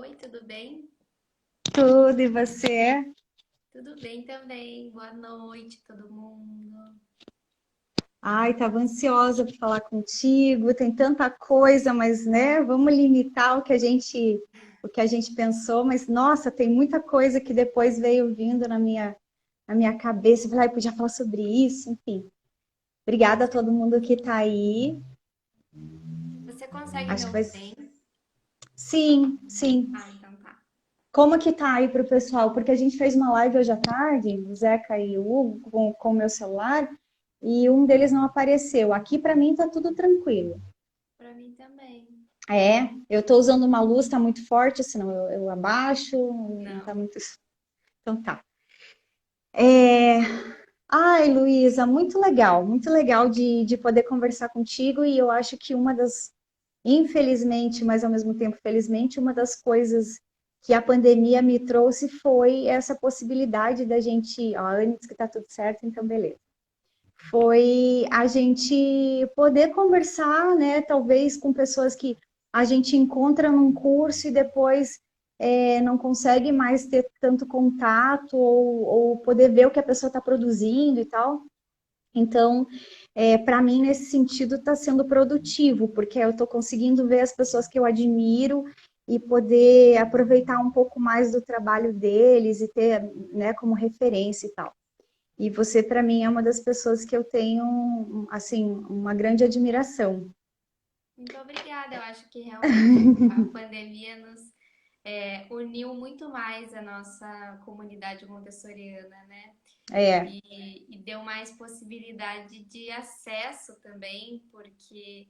Oi, tudo bem? Tudo, e você? Tudo bem também. Boa noite, todo mundo. Ai, tava ansiosa para falar contigo. Tem tanta coisa, mas né, vamos limitar o que a gente pensou, mas nossa, tem muita coisa que depois veio vindo na minha cabeça. Eu falei, ai, podia falar sobre isso, enfim. Obrigada a Você, todo mundo que tá aí. você consegue me Acho que vai. ouvir bem? Sim, sim. Ah, então tá. Como que tá aí pro pessoal? Porque a gente fez uma live hoje à tarde, o Zeca e o Hugo, com o meu celular, e um deles não apareceu. Aqui para mim tá tudo tranquilo. Pra mim também. É, eu tô usando uma luz, tá muito forte, senão eu abaixo, não tá Não. muito. Então tá. É... Ai, Luísa, muito legal de poder conversar contigo, e eu acho que infelizmente, mas ao mesmo tempo felizmente, uma das coisas que a pandemia me trouxe foi essa possibilidade da gente, ó, a Anne disse que tá tudo certo, então beleza. Foi a gente poder conversar, né, talvez com pessoas que a gente encontra num curso e depois não consegue mais ter tanto contato ou poder ver o que a pessoa está produzindo e tal. Então, para mim, nesse sentido, está sendo produtivo, porque eu estou conseguindo ver as pessoas que eu admiro e poder aproveitar um pouco mais do trabalho deles e ter, né, como referência e tal. E você, para mim, é uma das pessoas que eu tenho, assim, uma grande admiração. Muito obrigada. Eu acho que realmente a pandemia nos uniu muito mais a nossa comunidade montessoriana, né? É, E deu mais possibilidade de acesso também, porque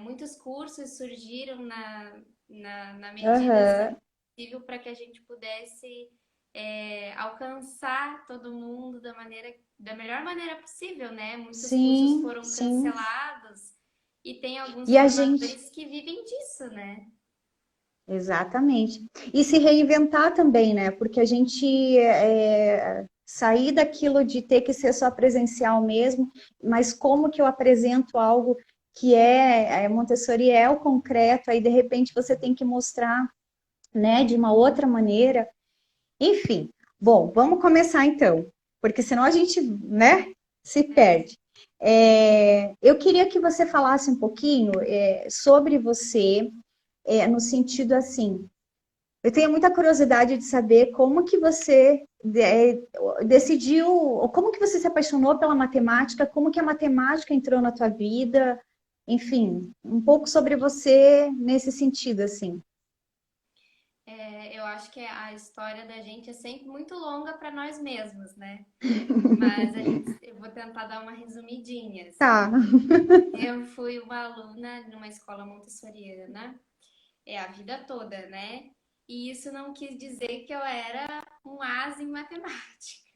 muitos cursos surgiram na medida assim, aham, possível para que a gente pudesse alcançar todo mundo da melhor maneira possível, né? Muitos cursos sim, foram sim. cancelados e tem alguns E a gente, formadores que vivem disso, né? exatamente. E se reinventar também, né? Porque a gente sair daquilo de ter que ser só presencial mesmo, mas como que eu apresento algo que Montessori é o concreto, aí de repente você tem que mostrar, né, de uma outra maneira. Enfim, bom, vamos começar então, porque senão a gente, né, se É. perde. Eu queria que você falasse um pouquinho sobre você, no sentido assim, eu tenho muita curiosidade de saber como que você decidiu, ou como que você se apaixonou pela matemática, como que a matemática entrou na tua vida, enfim, um pouco sobre você nesse sentido, assim. Eu acho que a história da gente é sempre muito longa para nós mesmos, né? Mas eu vou tentar dar uma resumidinha, assim. Tá. Eu fui uma aluna numa escola montessoriana, a vida toda, né? E isso não quis dizer que eu era um asa em matemática.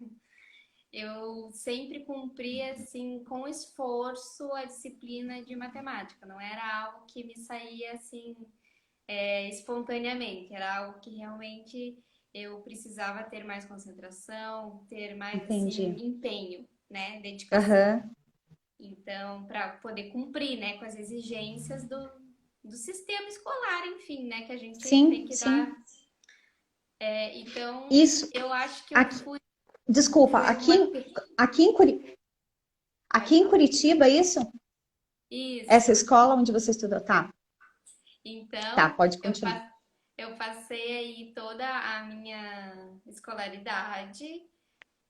Eu sempre cumpri, assim, com esforço a disciplina de matemática. Não era algo que me saía, assim, espontaneamente. Era algo que realmente eu precisava ter mais concentração, ter mais, assim, Entendi. empenho, né? Dedicação. Aham. Então, para poder cumprir, né, com as exigências do sistema escolar, enfim, né, que a gente tem Sim, que dar. sim. Então, Isso. eu acho que eu Aqui, fui, desculpa, fui uma. aqui em Pode aqui em falar. Curitiba, isso? Essa Isso. escola onde você estudou, tá? Tá, Então, pode continuar. eu passei aí toda a minha escolaridade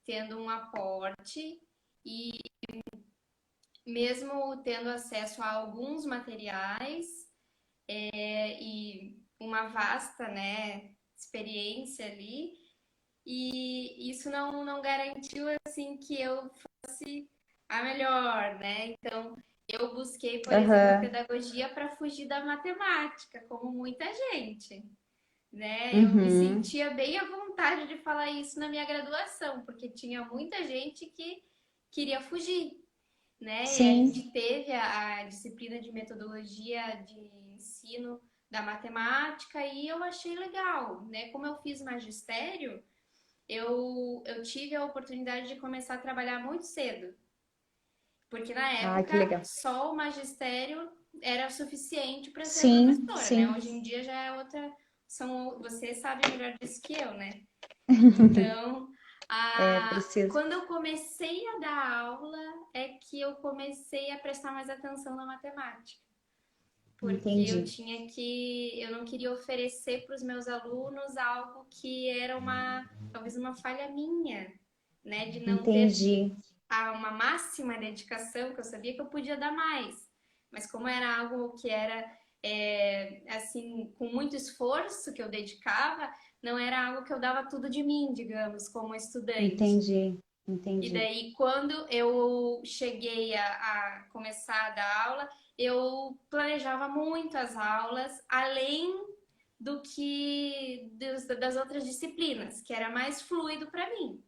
tendo um aporte e mesmo tendo acesso a alguns materiais e uma vasta, né, experiência ali. E isso não garantiu assim que eu fosse a melhor, né? Então, eu busquei, por exemplo, a Aham. pedagogia para fugir da matemática, como muita gente, né? Eu me Uhum. sentia bem à vontade de falar isso na minha graduação, porque tinha muita gente que queria fugir, né? E a Sim. gente teve a disciplina de metodologia de ensino da matemática e eu achei legal, né? Como eu fiz magistério, eu tive a oportunidade de começar a trabalhar muito cedo, porque na Ai, que época legal. só o magistério era suficiente para ser Sim, professora, né? sim. Hoje em dia já é outra, você sabe melhor disso que eu, né? Então, É, preciso. quando eu comecei a dar aula, é que eu comecei a prestar mais atenção na matemática. Porque Entendi, eu não queria oferecer para os meus alunos algo que era talvez uma falha minha, né? De não ter entendi. uma máxima dedicação, que eu sabia que eu podia dar mais. Mas como era algo que era, assim, com muito esforço que eu dedicava, não era algo que eu dava tudo de mim, digamos, como estudante. Entendi, E entendi. daí, quando eu cheguei a começar a dar aula, eu planejava muito as aulas, além das outras disciplinas, que era mais fluido para mim.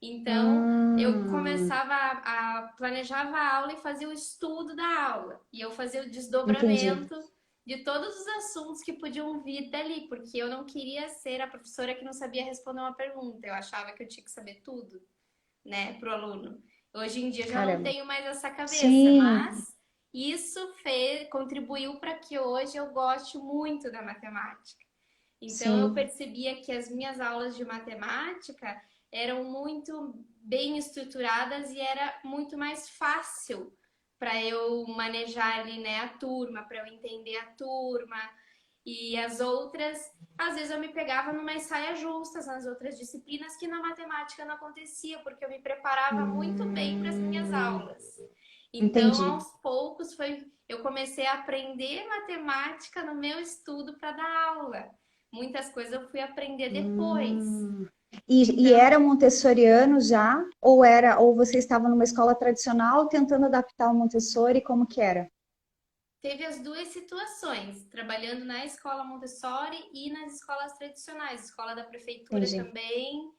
Então, eu Hum, começava planejava a aula e fazia o estudo da aula. E eu fazia o entendi. desdobramento de todos os assuntos que podiam vir dali, porque eu não queria ser a professora que não sabia responder uma pergunta. Eu achava que eu tinha que saber tudo, né, para o aluno. Hoje em dia já não Caramba. tenho mais essa cabeça, Sim, mas isso contribuiu para que hoje eu goste muito da matemática. Então eu sim. percebia que as minhas aulas de matemática eram muito bem estruturadas e era muito mais fácil para eu manejar ali, né, a turma, para eu entender a turma. E as outras, às vezes eu me pegava numa saia justas nas outras disciplinas que na matemática não acontecia, porque eu me preparava muito bem para as minhas Hum, aulas. Então, entendi. aos poucos, eu comecei a aprender matemática no meu estudo para dar aula. Muitas coisas eu fui aprender depois. Hum. E Então, era montessoriano já? Ou você estava numa escola tradicional tentando adaptar o Montessori? Como que era? teve as duas situações, trabalhando na escola Montessori e nas escolas tradicionais, escola da prefeitura Entendi. também.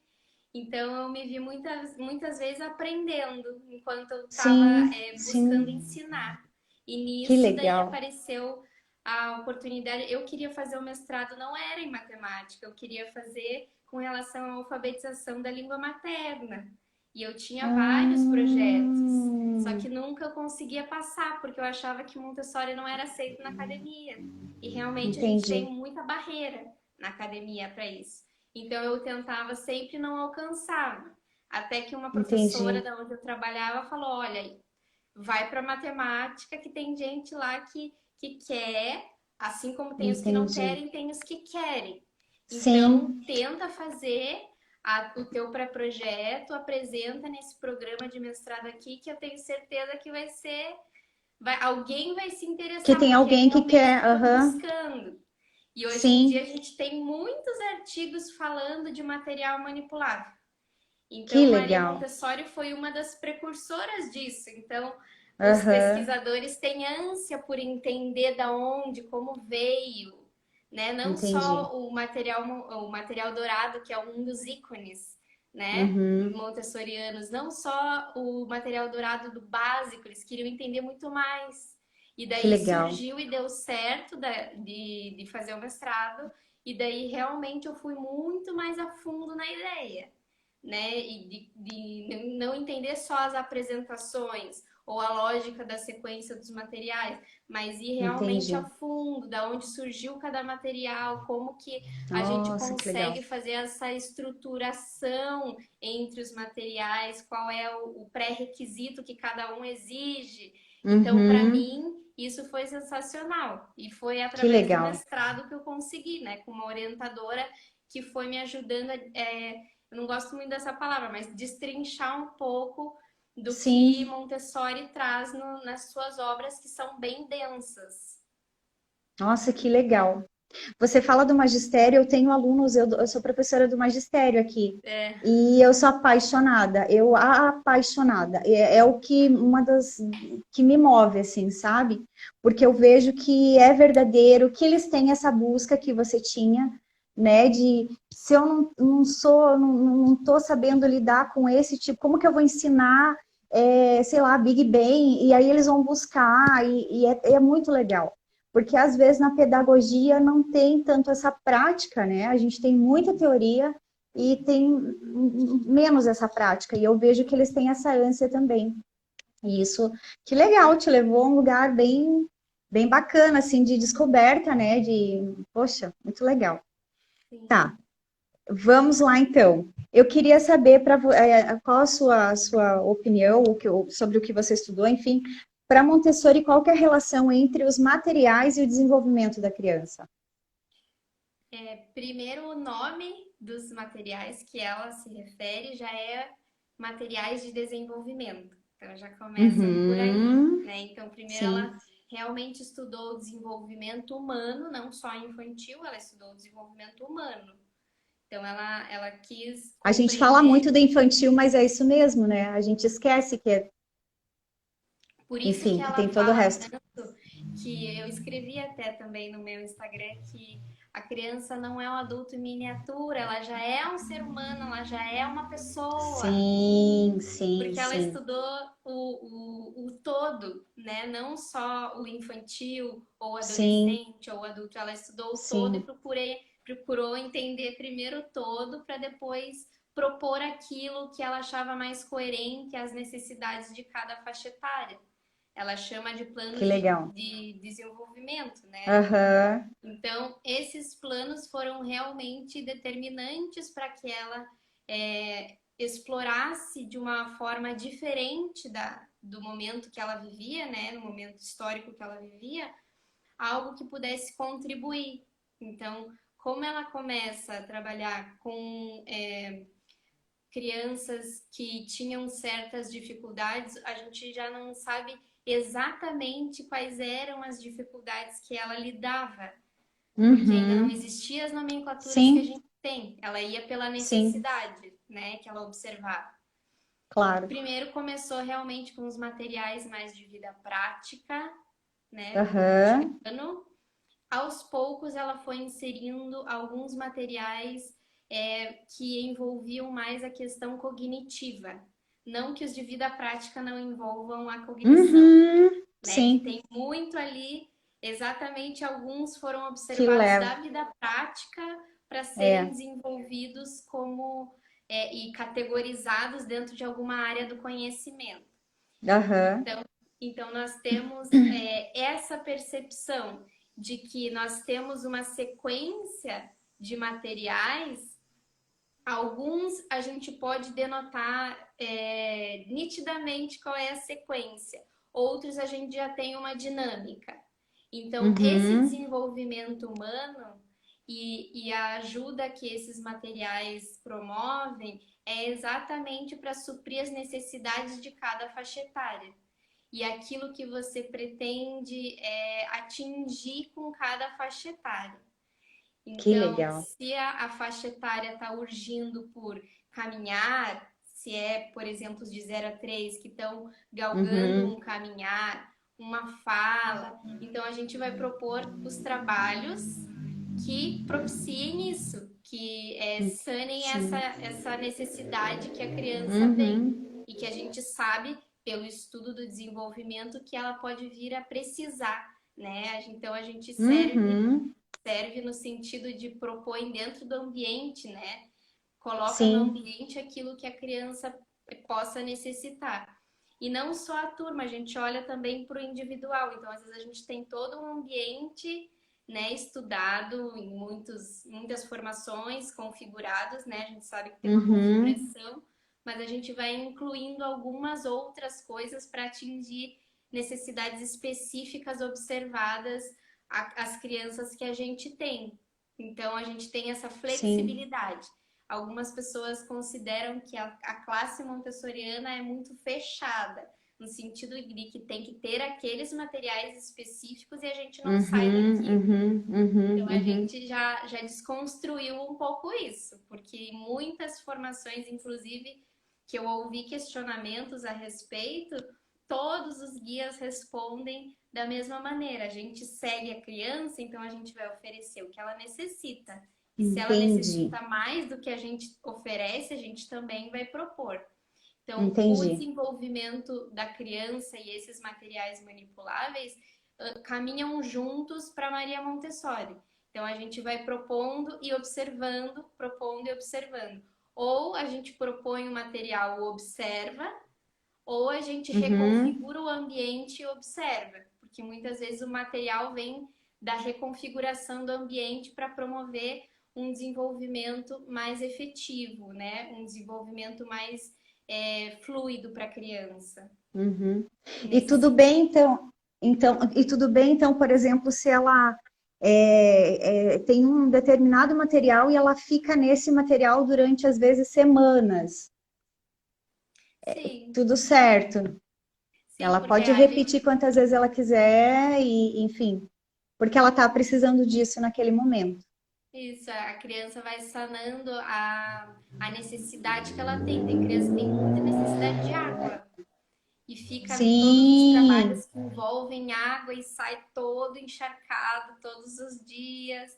Então eu me vi muitas vezes aprendendo enquanto eu estava Sim, buscando sim. ensinar. E Que nisso daí legal. apareceu a oportunidade. Eu queria fazer o mestrado, não era em matemática, eu queria fazer com relação à alfabetização da língua materna. E eu tinha vários projetos, só Hum, que nunca eu conseguia passar, porque eu achava que Montessori não era aceito na academia. E realmente a gente tem entendi, muita barreira na academia para isso. Então eu tentava sempre não alcançar. Até que uma professora entendi, da onde eu trabalhava falou: olha, vai para matemática, que tem gente lá que quer, assim como tem os que não entendi. querem, tem os que querem. Então, Sim, tenta fazer o teu pré-projeto, apresenta nesse programa de mestrado aqui, que eu tenho certeza que alguém vai se que interessar, tem porque é alguém que realmente o quer. que estão Aham, buscando. E hoje em dia a sim, gente tem muitos artigos falando de material manipulado. que Então, Maria legal. Montessori foi uma das precursoras disso. Então, os Aham, pesquisadores têm ânsia por entender da onde, como veio, né? Não entendi. só o material dourado, que é um dos ícones, né? Uhum, Montessorianos, não só o material dourado do básico, eles queriam entender muito mais. E que daí legal. surgiu e deu certo de fazer o mestrado, e daí realmente eu fui muito mais a fundo na ideia, né? E de não entender só as apresentações ou a lógica da sequência dos materiais, mas ir realmente a Entendi. fundo, da onde surgiu cada material, como que a gente Nossa, que legal. consegue fazer essa estruturação entre os materiais, qual é o pré-requisito que cada um exige. Então, para Uhum, mim, isso foi sensacional e foi que através do legal. mestrado que eu consegui, né, com uma orientadora que foi me ajudando eu não gosto muito dessa palavra, mas destrinchar um pouco do que Sim, Montessori traz nas suas obras, que são bem densas. nossa, que legal. Você fala do magistério, eu tenho alunos, eu sou professora do magistério aqui, É, e eu sou apaixonada, apaixonada, é o que, uma das, que me move, assim, sabe? Porque eu vejo que é verdadeiro, que eles têm essa busca que você tinha, né, de se eu não tô sabendo lidar com esse tipo, como que eu vou ensinar, sei lá, Big Bang, e aí eles vão buscar, é muito legal porque às vezes na pedagogia não tem tanto essa prática, né? A gente tem muita teoria e tem menos essa prática, e eu vejo que eles têm essa ânsia também. E isso, que legal, te levou a um lugar bem bacana, assim, de descoberta, né? Poxa, muito legal. Sim. Tá, vamos lá então. Eu queria saber qual a sua opinião sobre o que você estudou, enfim, para Montessori, qual que é a relação entre os materiais e o desenvolvimento da criança? Primeiro, o nome dos materiais que ela se refere já é materiais de desenvolvimento. Então, já começa por aí, Uhum, né? Então, primeiro sim. ela realmente estudou o desenvolvimento humano, não só infantil, ela estudou o desenvolvimento humano. Então, ela quis A gente fala compreender. muito do infantil, mas é isso mesmo, né? A gente esquece Por isso que enfim, que ela tem todo o fala resto. tanto, que eu escrevi até também no meu Instagram, que a criança não é um adulto em miniatura, ela já é um ser humano, ela já é uma pessoa, Sim, sim, porque ela sim, estudou o todo, né? Não só o infantil, ou sim, adolescente, ou adulto, ela estudou o todo e sim. procurou entender primeiro o todo para depois propor aquilo que ela achava mais coerente às necessidades de cada faixa etária. Ela chama de Que planos legal. de desenvolvimento, né? Aham, Então, esses planos foram realmente determinantes para que ela explorasse de uma forma diferente do momento que ela vivia, né? No momento histórico que ela vivia, algo que pudesse contribuir. Então, como ela começa a trabalhar com crianças que tinham certas dificuldades, a gente já não sabe exatamente quais eram as dificuldades que ela lidava, porque ainda não uhum, existiam as nomenclaturas que a sim, gente tem. Ela ia pela sim, necessidade, né, que ela observava. claro. Primeiro começou realmente com os materiais mais de vida prática, né, do Aham, cotidiano. Aos poucos ela foi inserindo alguns materiais que envolviam mais a questão cognitiva. Não que os de vida prática não envolvam a cognição, uhum, né? Que sim, tem muito ali, exatamente alguns foram que observados leva. da vida prática para serem É, desenvolvidos como e categorizados dentro de alguma área do conhecimento. aham, Então, nós temos essa percepção de que nós temos uma sequência de materiais, alguns a gente pode denotar nitidamente qual é a sequência, outros a gente já tem uma dinâmica. Então, esse uhum, desenvolvimento humano e a ajuda que esses materiais promovem é exatamente para suprir as necessidades de cada faixa etária e aquilo que você pretende atingir com cada faixa etária. que Então, legal. se a faixa etária está urgindo por caminhar, se é, por exemplo, os de 0 a 3 que estão galgando um Uhum, caminhar, uma fala, então a gente vai propor os trabalhos que propiciem isso, que sanem sim, essa necessidade que a criança tem uhum, e que a gente sabe pelo estudo do desenvolvimento que ela pode vir a precisar, né? Então a gente uhum, serve no sentido de propor dentro do ambiente, né? Coloca no sim, ambiente aquilo que a criança possa necessitar. E não só a turma, a gente olha também para o individual. Então, às vezes, a gente tem todo um ambiente né, estudado em muitas formações configuradas, né? A gente sabe que tem uma uhum, configuração, mas a gente vai incluindo algumas outras coisas para atingir necessidades específicas observadas às crianças que a gente tem. Então, a gente tem essa sim, flexibilidade. Algumas pessoas consideram que a classe montessoriana é muito fechada, no sentido de que tem que ter aqueles materiais específicos e a gente não sai uhum, daquilo. uhum, uhum, Então a uhum, gente já desconstruiu um pouco isso, porque muitas formações, inclusive, que eu ouvi questionamentos a respeito, todos os guias respondem da mesma maneira. A gente segue a criança, então a gente vai oferecer o que ela necessita. E se ela entendi, necessita mais do que a gente oferece, a gente também vai propor. Então, o entendi. desenvolvimento da criança e esses materiais manipuláveis caminham juntos para Maria Montessori. Então, a gente vai propondo e observando, propondo e observando. Ou a gente propõe o material, observa, ou a gente Uhum, reconfigura o ambiente e observa. porque muitas vezes o material vem da reconfiguração do ambiente para promover um desenvolvimento mais efetivo, né? Um desenvolvimento mais fluido para a criança. Uhum. E Nesse tudo sentido. bem, e tudo bem, então, por exemplo, se ela tem um determinado material e ela fica nesse material durante, às vezes, semanas, Sim, tudo certo. sim, Ela porque pode a gente, repetir quantas vezes ela quiser e, enfim, porque ela está precisando disso naquele momento. isso, a criança vai sanando a necessidade que ela tem. Tem criança que tem muita necessidade de água e fica ali todos os Sim, trabalhos que envolvem água e sai todo encharcado todos os dias.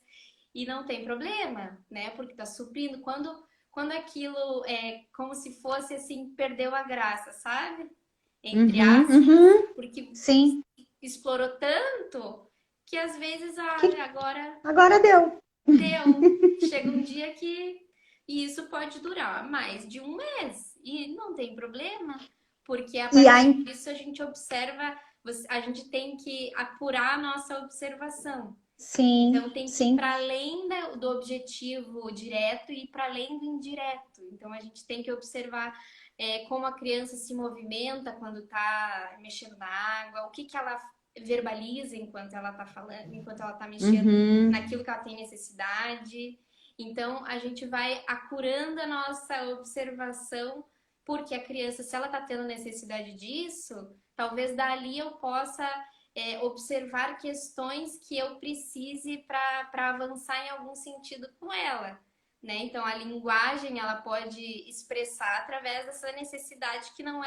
E não tem problema, né? Porque tá suprindo. Quando aquilo é como se fosse assim, perdeu a graça, sabe? Entre uhum, aspas, uhum, porque sim, explorou tanto que às vezes, que agora agora deu. deu. Chega um dia que e isso pode durar mais de um mês e não tem problema, porque a E a, partir disso a gente observa, a gente tem que apurar a nossa observação. sim, Então tem que ir sim, para além do objetivo direto e para além do indireto. Então a gente tem que observar como a criança se movimenta quando está mexendo na água, o que, que ela verbaliza enquanto ela está falando, enquanto ela está mexendo uhum, naquilo que ela tem necessidade. Então a gente vai acurando a nossa observação, porque a criança, se ela está tendo necessidade disso, talvez dali eu possa observar questões que eu precise para avançar em algum sentido com ela. Né? Então, a linguagem ela pode expressar através dessa necessidade que não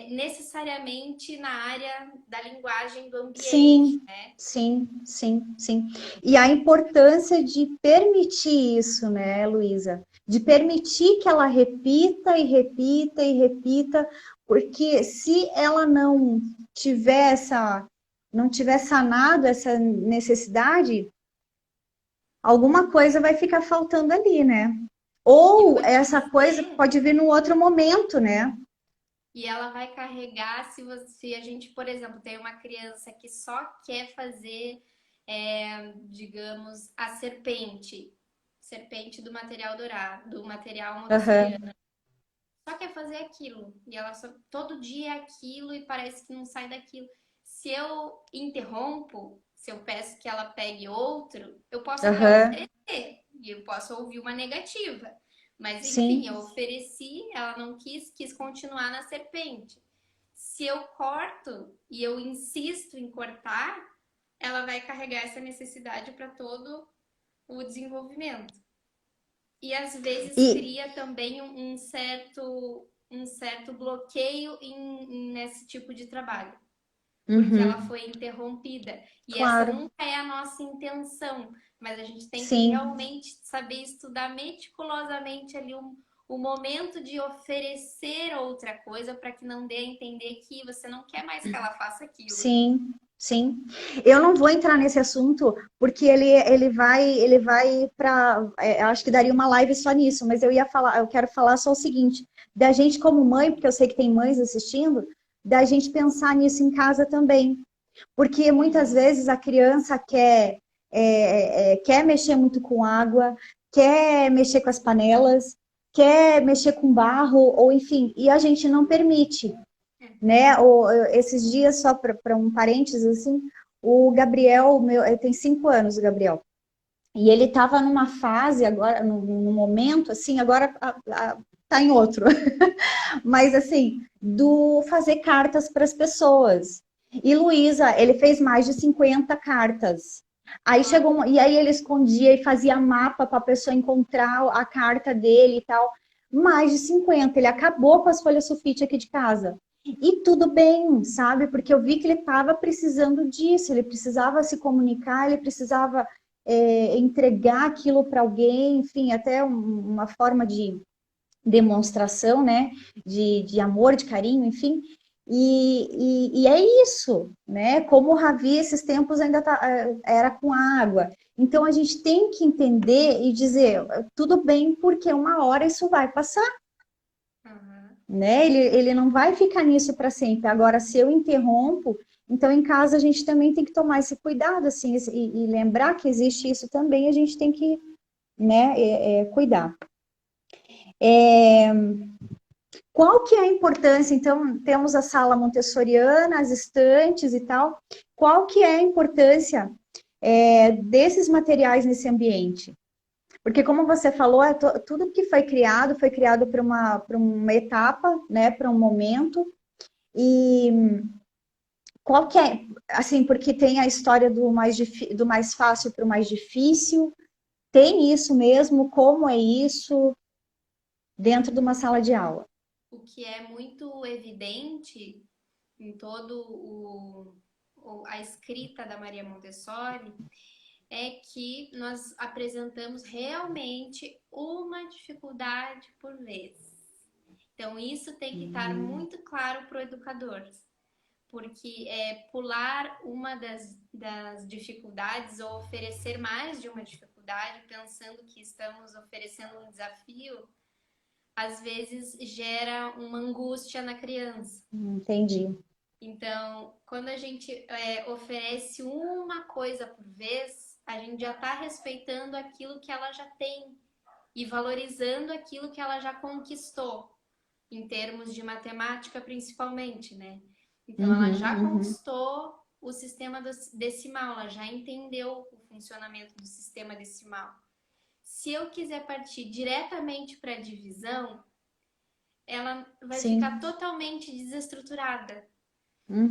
necessariamente na área da linguagem do ambiente. sim, Né? sim, sim, sim. E a importância de permitir isso, né, Luísa? De permitir que ela repita e repita e repita, porque se ela não tiver sanado essa necessidade, alguma coisa vai ficar faltando ali, né? E Ou vou te essa coisa dizer, pode vir num outro momento, né? e ela vai carregar se a gente, por exemplo, tem uma criança que só quer fazer, digamos, a serpente do material dourado, do material Aham, montessoriano. Só quer fazer aquilo. E ela só, todo dia é aquilo e parece que não sai daquilo. Se eu interrompo, se eu peço que ela pegue outro, eu posso até aham, oferecer. E eu posso ouvir uma negativa. Mas enfim, sim. eu ofereci, ela não quis continuar na serpente. Se eu corto e eu insisto em cortar, ela vai carregar essa necessidade para todo o desenvolvimento. E às vezes E, cria também um certo bloqueio nesse tipo de trabalho, porque ela uhum, foi interrompida. E essa claro, nunca é a nossa intenção, mas a gente tem que sim. realmente saber estudar meticulosamente ali o momento de oferecer outra coisa para que não dê a entender que você não quer mais que ela faça aquilo. Sim, sim. Eu não vou entrar nesse assunto porque ele vai para, acho que daria uma live só nisso, mas eu quero falar só o seguinte, da gente como mãe, porque eu sei que tem mães assistindo, da gente pensar nisso em casa também, porque muitas Uhum. vezes a criança quer mexer muito com água, quer mexer com as panelas, quer mexer com barro, ou enfim, e a gente não permite, né? Esses dias, só para um parênteses, assim, o Gabriel, tem 5 anos, o Gabriel, e ele estava numa fase agora, num momento, assim, agora tá em outro, mas assim, do fazer cartas para as pessoas. E Luísa, ele fez mais de 50 cartas. Aí chegou, e aí ele escondia e fazia mapa para a pessoa encontrar a carta dele e tal. Mais de 50. Ele acabou com as folhas sulfite aqui de casa. E tudo bem, sabe? Porque eu vi que ele estava precisando disso, ele precisava se comunicar, ele precisava entregar aquilo para alguém, enfim, até uma forma de demonstração, né, de amor, de carinho, enfim. E é isso, né? Como o Ravi esses tempos era com água. Então a gente tem que entender e dizer tudo bem, porque uma hora isso vai passar, Uhum. né? Ele não vai ficar nisso para sempre. Agora, se eu interrompo Então, em casa, a gente também tem que tomar esse cuidado, assim, e lembrar que existe isso também, a gente tem que, né, cuidar. Qual que é a importância? Então, temos a sala montessoriana, as estantes e tal. Qual que é a importância desses materiais nesse ambiente? Porque, como você falou, tudo que foi criado para uma etapa, né, para um momento. E qual que é, assim, porque tem a história do mais fácil para o mais difícil. Tem isso mesmo? Como é isso dentro de uma sala de aula? O que é muito evidente em a escrita da Maria Montessori é que nós apresentamos realmente uma dificuldade por vez. Então, isso tem que estar muito claro para o educador, porque pular uma das dificuldades ou oferecer mais de uma dificuldade, pensando que estamos oferecendo um desafio, às vezes gera uma angústia na criança. Entendi. Então, quando a gente oferece uma coisa por vez, a gente já está respeitando aquilo que ela já tem e valorizando aquilo que ela já conquistou, em termos de matemática principalmente, né? Então, ela Uhum, já uhum. conquistou o sistema decimal, ela já entendeu o funcionamento do sistema decimal. Se eu quiser partir diretamente para a divisão, ela vai ficar Sim. totalmente desestruturada,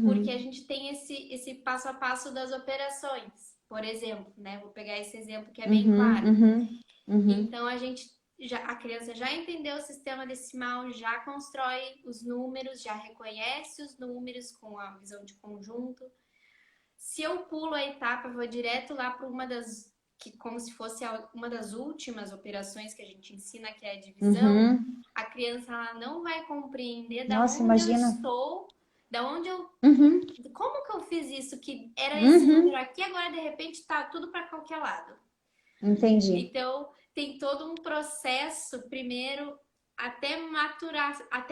porque a Uhum, gente tem esse passo a passo das operações, por exemplo, né? Vou pegar esse exemplo que é bem uhum, claro. uhum, uhum, Então a criança já entendeu o sistema decimal, já constrói os números, já reconhece os números com a visão de conjunto. Se eu pulo a etapa, vou direto lá para uma das que como se fosse uma das últimas operações que a gente ensina, que é a divisão, uhum. a criança ela não vai compreender da Nossa, onde eu imagina. estou, da onde eu Uhum, como que eu fiz isso que era esse número uhum. aqui, agora de repente tá tudo para qualquer lado. Entendi, Então, tem todo um processo primeiro até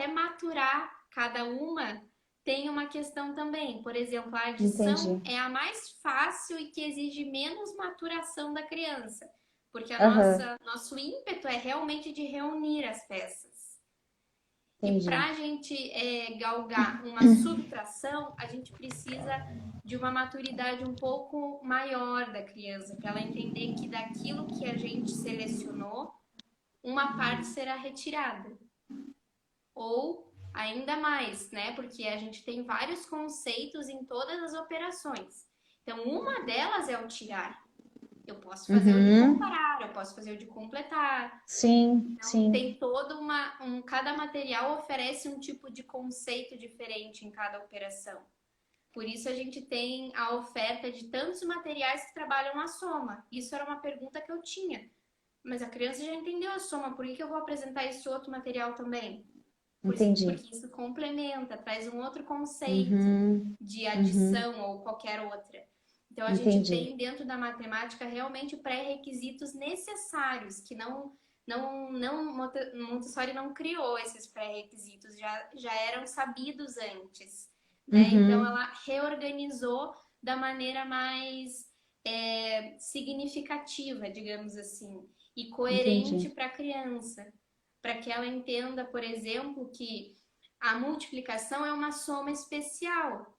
maturar cada uma tem uma questão também. Por exemplo, a adição entendi. é a mais fácil e que exige menos maturação da criança, porque a Aham, nosso ímpeto é realmente de reunir as peças. E entendi. para a gente galgar uma subtração, a gente precisa de uma maturidade um pouco maior da criança, para ela entender que daquilo que a gente selecionou, uma parte será retirada. Ou ainda mais, né? Porque a gente tem vários conceitos em todas as operações. Então, uma delas é o tirar. Eu posso fazer o de Uhum. comparar, eu posso fazer o de completar. Sim, Então, sim, tem todo cada material oferece um tipo de conceito diferente em cada operação. Por isso a gente tem a oferta de tantos materiais que trabalham a soma. Isso era uma pergunta que eu tinha. Mas a criança já entendeu a soma, por que eu vou apresentar esse outro material também? entendi. Porque isso complementa, traz um outro conceito Uhum, de uhum, adição ou qualquer outra. Então a gente entendi. tem dentro da matemática realmente pré-requisitos necessários que não Montessori não criou esses pré-requisitos, já eram sabidos antes, né? Então Uhum, ela reorganizou da maneira mais significativa, digamos assim, e coerente entendi. para a criança, para que ela entenda, por exemplo, que a multiplicação é uma soma especial,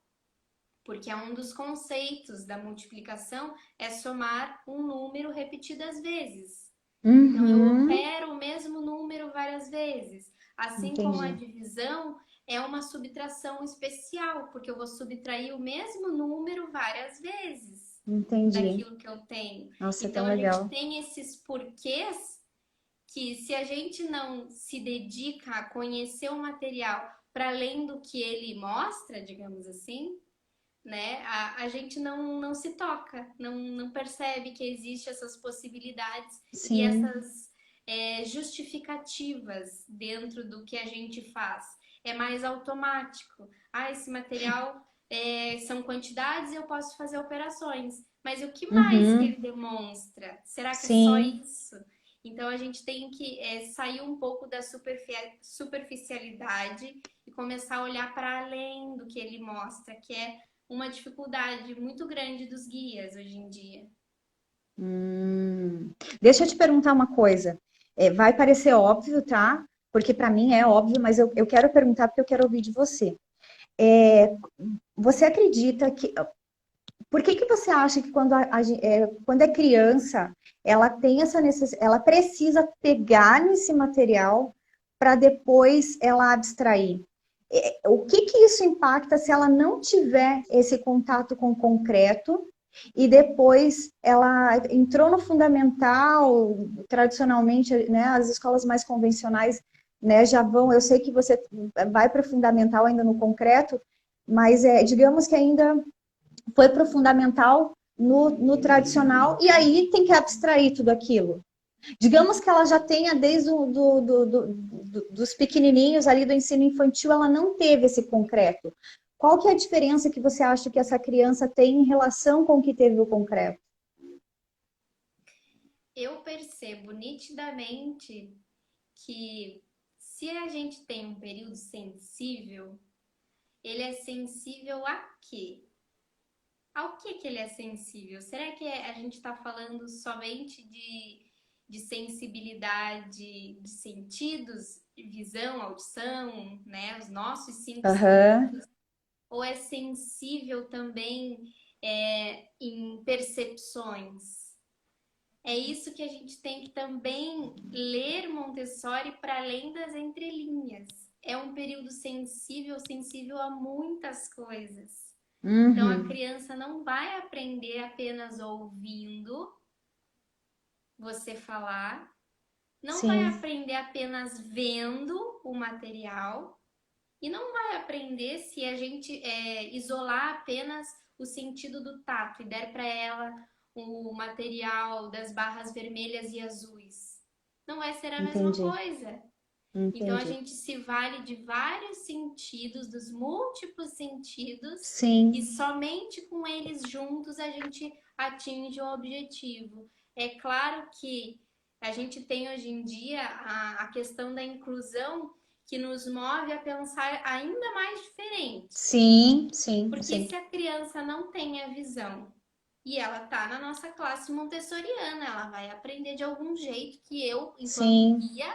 porque é um dos conceitos da multiplicação é somar um número repetidas vezes. Então eu Uhum, opero o mesmo número várias vezes. Assim como a entendi, divisão é uma subtração especial, porque eu vou subtrair o mesmo número várias vezes entendi. daquilo que eu tenho. Nossa, é Então tão a gente legal. tem esses porquês que se a gente não se dedica a conhecer o material para além do que ele mostra, digamos assim, né, a gente não se toca, não percebe que existem essas possibilidades e Sim, essas justificativas dentro do que a gente faz. É mais automático. Ah, esse material são quantidades e eu posso fazer operações. Mas o que mais que ele uhum, demonstra? Será que é só sim, isso? Então a gente tem que sair um pouco da superficialidade e começar a olhar para além do que ele mostra, que é uma dificuldade muito grande dos guias hoje em dia. Deixa eu te perguntar uma coisa. Vai parecer óbvio, tá? Porque para mim é óbvio, mas eu quero perguntar porque eu quero ouvir de você. É, Você acredita que por que que você acha que quando é criança, ela tem essa necessidade, ela precisa pegar nesse material para depois ela abstrair? O que que isso impacta se ela não tiver esse contato com o concreto e depois ela entrou no fundamental, tradicionalmente, né, as escolas mais convencionais, né, já vão, eu sei que você vai para o fundamental ainda no concreto, mas digamos que ainda foi para o fundamental no tradicional, e aí tem que abstrair tudo aquilo. Digamos que ela já tenha desde dos pequenininhos ali do ensino infantil, ela não teve esse concreto. Qual que é a diferença que você acha que essa criança tem em relação com o que teve o concreto? Eu percebo nitidamente que se a gente tem um período sensível, ele é sensível a quê? Ao que ele é sensível? Será que a gente está falando somente de sensibilidade de sentidos, visão, audição, né? Os nossos cinco Aham, sentidos? Ou é sensível também em percepções? É isso que a gente tem que também ler Montessori para além das entrelinhas. É um período sensível, sensível a muitas coisas. Então a uhum, criança não vai aprender apenas ouvindo você falar, não vai sim, aprender apenas vendo o material e não vai aprender se a gente isolar apenas o sentido do tato e der para ela o material das barras vermelhas e azuis. Não vai ser a mesma entendi, coisa. Então a entendi. gente se vale de vários sentidos, dos múltiplos sentidos, e Sim, somente com eles juntos a gente atinge o objetivo. É claro que a gente tem hoje em dia a questão da inclusão que nos move a pensar ainda mais diferente. sim, sim, Porque sim, se a criança não tem a visão e ela tá na nossa classe montessoriana, ela vai aprender de algum jeito que eu, enquanto sim, guia,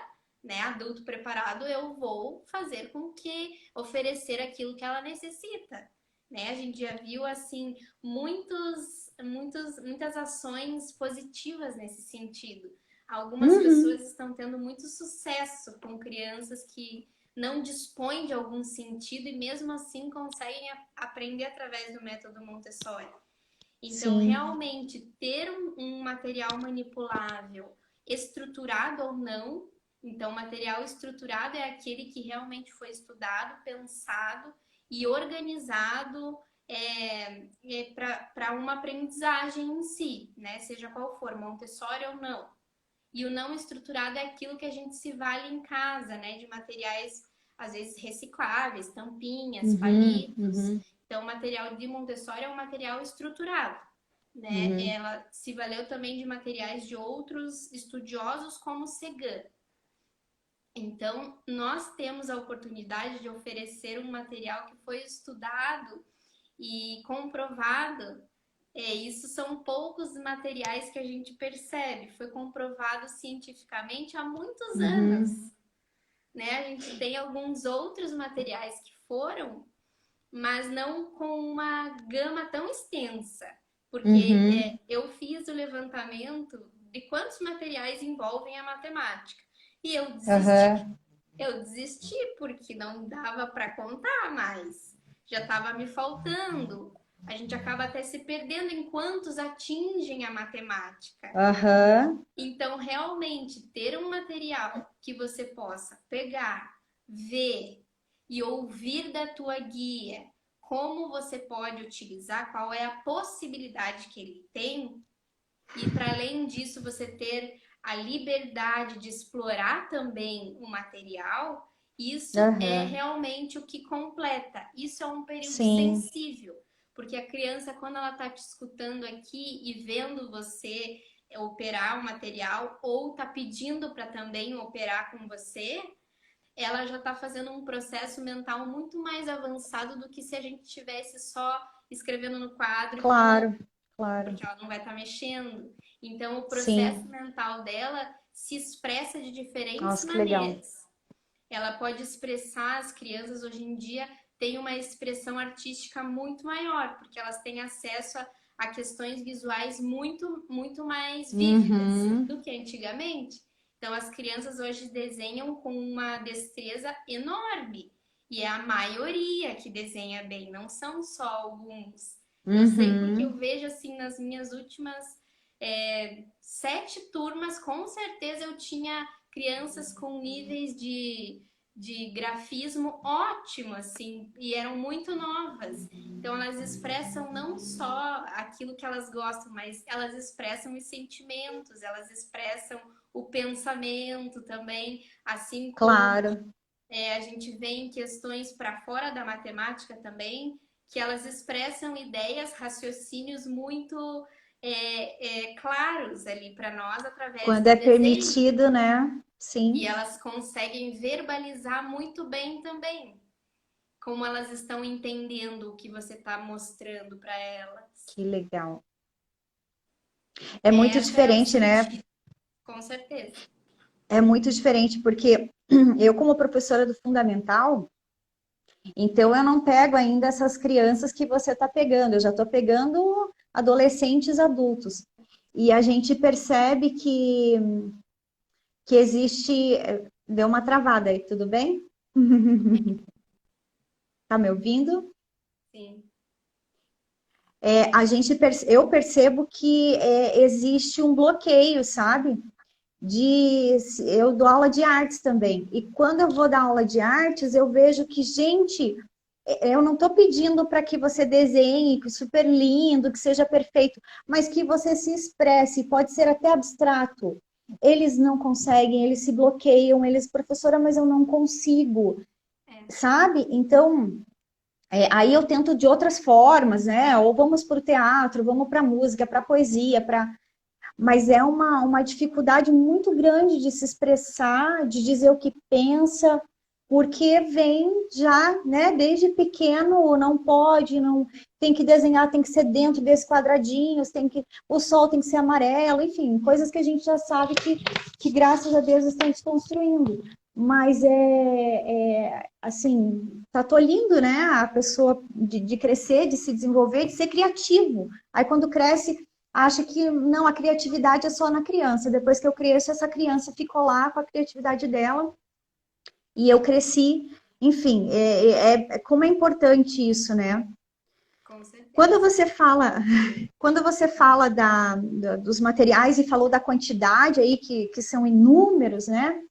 né, adulto preparado, eu vou fazer com que oferecer aquilo que ela necessita. Né? A gente já viu assim muitas ações positivas nesse sentido. Algumas uhum, pessoas estão tendo muito sucesso com crianças que não dispõem de algum sentido e mesmo assim conseguem aprender através do método Montessori. Então, sim, realmente, ter um material manipulável, estruturado ou não, então, material estruturado é aquele que realmente foi estudado, pensado e organizado para uma aprendizagem em si, né? Seja qual for, Montessori ou não. E o não estruturado é aquilo que a gente se vale em casa, né? De materiais, às vezes, recicláveis, tampinhas, uhum, palitos. uhum, Então, o material de Montessori é um material estruturado, né? uhum. Ela se valeu também de materiais de outros estudiosos, como Segan. Então, nós temos a oportunidade de oferecer um material que foi estudado e comprovado. Isso são poucos materiais que a gente percebe. Foi comprovado cientificamente há muitos Uhum, anos. Né? A gente tem alguns outros materiais que foram, mas não com uma gama tão extensa. Porque uhum, eu fiz o levantamento de quantos materiais envolvem a matemática. E eu desisti. aham, Eu desisti porque não dava para contar mais. Já estava me faltando. A gente acaba até se perdendo em quantos atingem a matemática. aham, Então, realmente, ter um material que você possa pegar, ver e ouvir da tua guia como você pode utilizar, qual é a possibilidade que ele tem, e para além disso, você ter a liberdade de explorar também o material, isso é aham, realmente o que completa. Isso é um período sim, sensível, porque a criança, quando ela está te escutando aqui e vendo você operar o material, ou está pedindo para também operar com você, ela já está fazendo um processo mental muito mais avançado do que se a gente tivesse só escrevendo no quadro e falando, Claro, claro. porque ela não vai estar mexendo. Então, o processo Sim. mental dela se expressa de diferentes Nossa, que legal. maneiras. Ela pode expressar, as crianças hoje em dia têm uma expressão artística muito maior, porque elas têm acesso a questões visuais muito mais vívidas Uhum. do que antigamente. Então, as crianças hoje desenham com uma destreza enorme. E é a maioria que desenha bem, não são só alguns. Eu sei porque eu Uhum. vejo assim nas minhas últimas 7 turmas, com certeza eu tinha crianças com níveis de grafismo ótimo, assim, e eram muito novas. Então, elas expressam não só aquilo que elas gostam, mas elas expressam os sentimentos, elas expressam o pensamento também, assim como Claro. a gente vê em questões para fora da matemática também, que elas expressam ideias, raciocínios muito claros ali para nós através Quando do é desenho. permitido, né? E Sim. elas conseguem verbalizar muito bem também, como elas estão entendendo o que você está mostrando para elas. Que legal. É muito Essa é o diferente, né? sentido, com certeza. É muito diferente, porque eu, como professora do fundamental, então eu não pego ainda essas crianças que você está pegando, eu já estou pegando adolescentes adultos. E a gente percebe que existe. Deu uma travada aí, tudo bem? Tá me ouvindo? Sim. Eu percebo que existe um bloqueio, sabe? Eu dou aula de artes também. E quando eu vou dar aula de artes, eu vejo que, gente, eu não estou pedindo para que você desenhe, que super lindo, que seja perfeito, mas que você se expresse, pode ser até abstrato. Eles não conseguem, eles se bloqueiam, professora, mas eu não consigo, É. sabe? Então, aí eu tento de outras formas, né? Ou vamos para o teatro, vamos para a música, para a poesia, mas é uma dificuldade muito grande de se expressar, de dizer o que pensa, porque vem já, né, desde pequeno, não pode, não tem que desenhar, tem que ser dentro desses quadradinhos, o sol tem que ser amarelo, enfim, coisas que a gente já sabe que graças a Deus estão desconstruindo. Mas assim, tá tolhindo, né, a pessoa de crescer, de se desenvolver, de ser criativo. Aí quando cresce, acha que não, a criatividade é só na criança. Depois que eu cresço, essa criança ficou lá com a criatividade dela e eu cresci. Enfim, como é importante isso, né? Com Quando certeza. você fala, quando você fala dos materiais e falou da quantidade aí, que são inúmeros, né?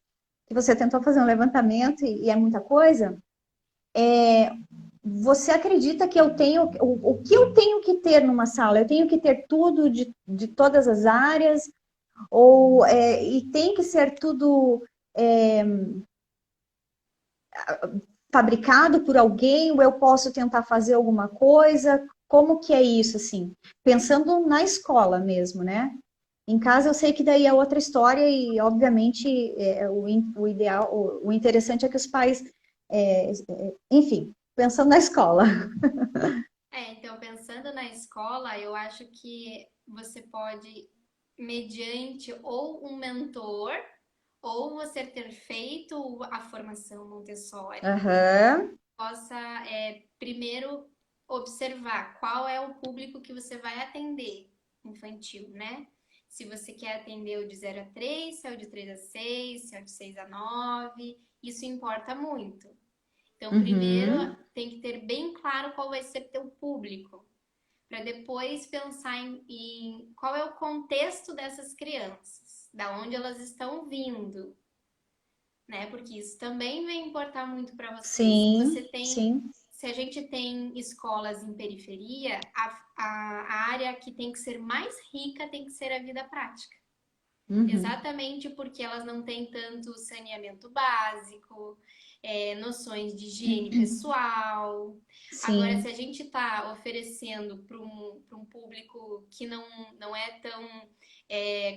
Que você tentou fazer um levantamento e é muita coisa, você acredita que eu tenho o que eu tenho que ter numa sala? Eu tenho que ter tudo de todas as áreas? E tem que ser tudo fabricado por alguém, ou eu posso tentar fazer alguma coisa? Como que é isso, assim? Pensando na escola mesmo, né? Em casa eu sei que daí é outra história e, obviamente, o ideal, o interessante é que os pais, enfim, pensando na escola. Então, pensando na escola, eu acho que você pode, mediante ou um mentor, ou você ter feito a formação Montessori, Aham, possa primeiro observar qual é o público que você vai atender infantil, né? Se você quer atender o de 0 a 3, se é o de 3 a 6, se é o de 6 a 9, isso importa muito. Então, primeiro uhum, tem que ter bem claro qual vai ser teu público, para depois pensar em qual é o contexto dessas crianças, da onde elas estão vindo, né? Porque isso também vai importar muito para você. Se você sim, tem, sim, se a gente tem escolas em periferia, a área que tem que ser mais rica tem que ser a vida prática. uhum, Exatamente porque elas não têm tanto saneamento básico, noções de higiene pessoal. Agora, se sim, a gente está oferecendo para um público que não é tão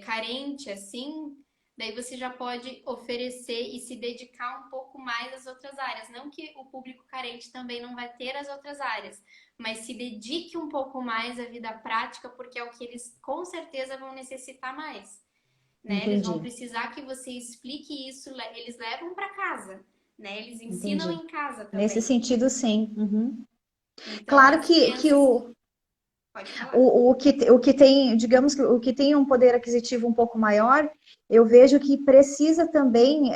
carente assim, daí você já pode oferecer e se dedicar um pouco mais às outras áreas. Não que o público carente também não vai ter as outras áreas, mas se dedique um pouco mais à vida prática, porque é o que eles com certeza vão necessitar mais, né? Eles vão Entendi, precisar que você explique isso, eles levam para casa, né? Eles ensinam entendi. em casa Nesse também. sentido, sim. Uhum. Então, Claro as que crianças, pode falar. o que tem, digamos que o que tem um poder aquisitivo um pouco maior, eu vejo que precisa também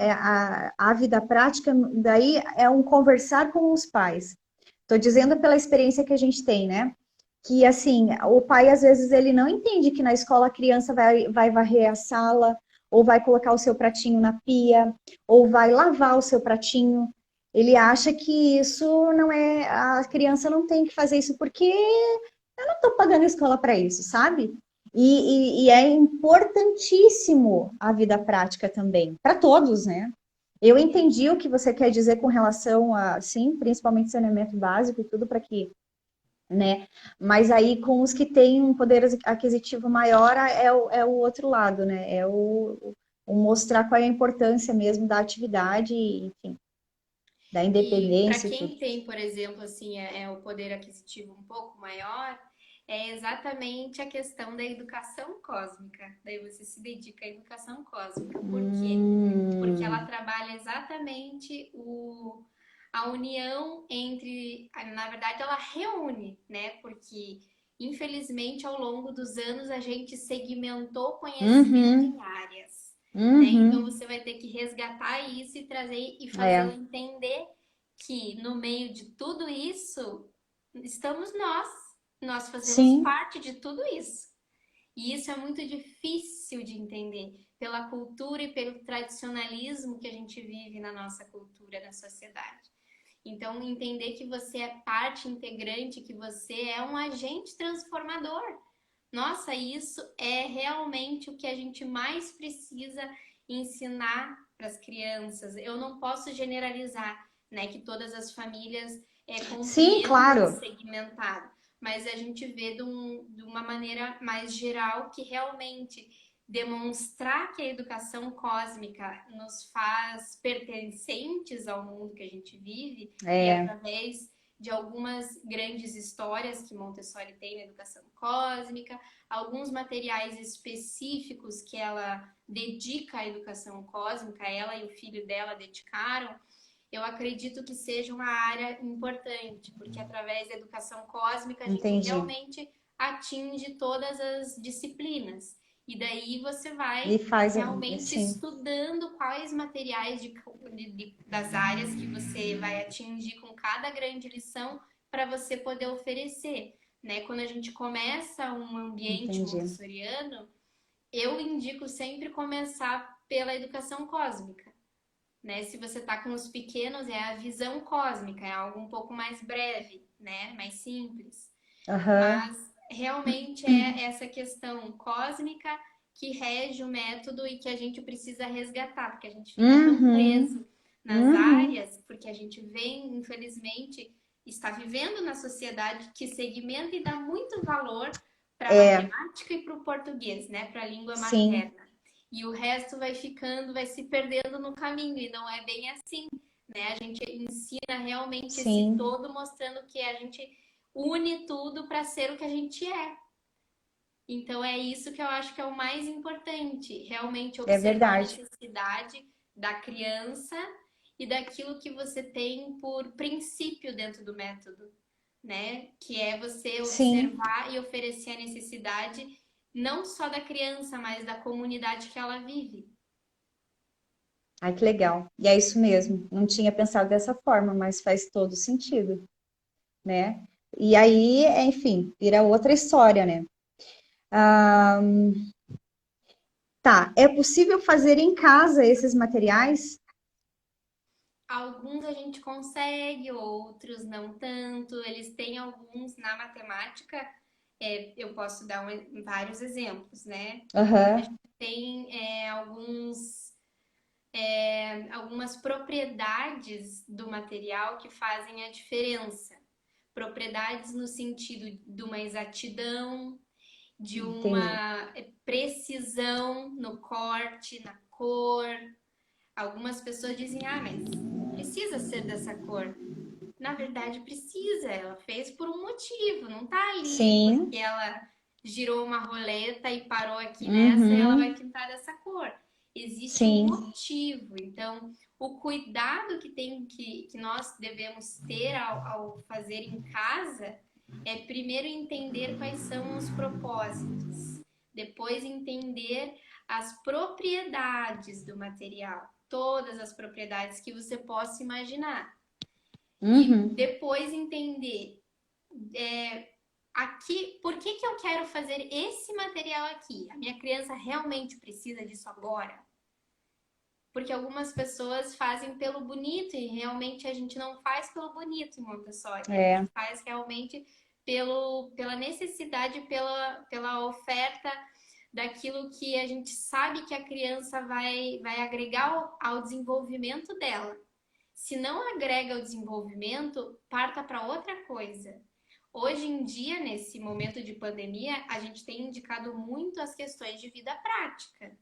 a vida prática, daí é um conversar com os pais. Estou dizendo pela experiência que a gente tem, né? Que assim, o pai às vezes ele não entende que na escola a criança vai varrer a sala, ou vai colocar o seu pratinho na pia, ou vai lavar o seu pratinho. Ele acha que isso não é, a criança não tem que fazer isso porque eu não estou pagando a escola para isso, sabe? E é importantíssimo a vida prática também, para todos, né? Eu entendi o que você quer dizer com relação a, sim, principalmente saneamento básico e tudo para que, né? Mas aí com os que têm um poder aquisitivo maior é o outro lado, né? É o mostrar qual é a importância mesmo da atividade, enfim, da E para independência e tudo. quem tem, por exemplo, assim, o poder aquisitivo um pouco maior, é exatamente a questão da educação cósmica. Daí você se dedica à educação cósmica. Por quê? Porque ela Hum, trabalha exatamente a união entre, na verdade, ela reúne, né? Porque infelizmente ao longo dos anos a gente segmentou conhecimento em uhum, áreas, né? Então uhum, você vai ter que resgatar isso e trazer e fazê-lo é, entender que no meio de tudo isso estamos nós. Nós fazemos sim, parte de tudo isso. E isso é muito difícil de entender pela cultura e pelo tradicionalismo que a gente vive na nossa cultura, na sociedade. Então, entender que você é parte integrante, que você é um agente transformador. Nossa, isso é realmente o que a gente mais precisa ensinar para as crianças. Eu não posso generalizar, né, que todas as famílias sim, compreendam claro, segmentado, mas a gente vê de uma maneira mais geral que realmente demonstrar que a educação cósmica nos faz pertencentes ao mundo que a gente vive é é, através de algumas grandes histórias que Montessori tem na educação cósmica, alguns materiais específicos que ela dedica à educação cósmica, ela e o filho dela dedicaram, eu acredito que seja uma área importante, porque através da educação cósmica a gente entendi. realmente atinge todas as disciplinas. E daí você E vai faz, realmente sim, estudando quais materiais das áreas que você vai atingir com cada grande lição para você poder oferecer. Né? Quando a gente começa um ambiente entendi. montessoriano, eu indico sempre começar pela educação cósmica. Né? Se você está com os pequenos, é a visão cósmica, é algo um pouco mais breve, né? Mais simples. Aham, Mas realmente é essa questão cósmica que rege o método e que a gente precisa resgatar, porque a gente fica tão uhum, preso nas uhum, áreas, porque a gente vem, infelizmente, está vivendo na sociedade que segmenta e dá muito valor para a é, matemática e para o português, né, para a língua sim, materna. E o resto vai ficando, vai se perdendo no caminho, e não é bem assim, né? A gente ensina realmente esse sim, todo, mostrando que a gente une tudo para ser o que a gente é. Então é isso que eu acho que é o mais importante, realmente é observar a verdade. necessidade da criança e daquilo que você tem por princípio dentro do método, né? Que é você Sim, observar e oferecer a necessidade não só da criança, mas da comunidade que ela vive. ai que legal. E é isso mesmo. Não tinha pensado dessa forma, mas faz todo sentido, né? E aí, enfim, vira outra história, né? Ah, tá, é possível fazer em casa esses materiais? Alguns a gente consegue, outros não tanto. Eles têm alguns na matemática, eu posso dar vários exemplos, né? A Aham, gente tem algumas propriedades do material que fazem a diferença. Propriedades no sentido de uma exatidão, de Entendi. uma precisão no corte, na cor. Algumas pessoas dizem, ah, mas precisa ser dessa cor. Na verdade, precisa. Ela fez por um motivo. Não tá ali porque Sim. ela girou uma roleta e parou aqui nessa e ela vai Uhum. pintar dessa cor. Existe um Sim. motivo. Então, o cuidado que nós devemos ter ao fazer em casa é primeiro entender quais são os propósitos, depois entender as propriedades do material, todas as propriedades que você possa imaginar. E Uhum. depois entender aqui, por que que eu quero fazer esse material aqui? A minha criança realmente precisa disso agora? Porque algumas pessoas fazem pelo bonito e realmente a gente não faz pelo bonito em Montessori. A gente É. faz realmente pela necessidade, pela oferta daquilo que a gente sabe que a criança vai agregar ao desenvolvimento dela. Se não agrega ao desenvolvimento, parta para outra coisa. Hoje em dia, nesse momento de pandemia, a gente tem indicado muito as questões de vida prática.